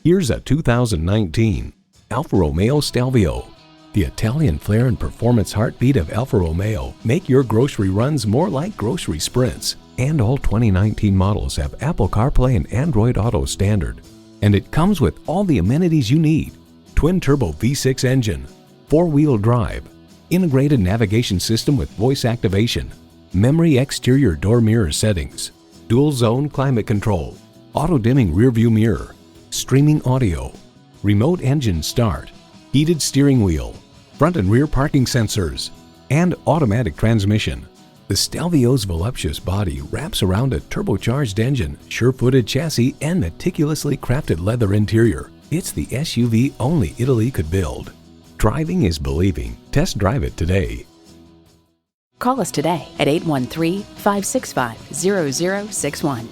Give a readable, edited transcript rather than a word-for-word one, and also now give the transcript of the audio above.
Here's a 2019 Alfa Romeo Stelvio. The Italian flair and performance heartbeat of Alfa Romeo make your grocery runs more like grocery sprints. And all 2019 models have Apple CarPlay and Android Auto standard. And it comes with all the amenities you need. Twin-turbo V6 engine, 4-wheel drive, integrated navigation system with voice activation, memory exterior door mirror settings, dual-zone climate control, auto-dimming rear-view mirror, streaming audio, remote engine start, heated steering wheel, front and rear parking sensors, and automatic transmission. The Stelvio's voluptuous body wraps around a turbocharged engine, sure-footed chassis, and meticulously crafted leather interior. It's the SUV only Italy could build. Driving is believing. Test drive it today. Call us today at 813-565-0061.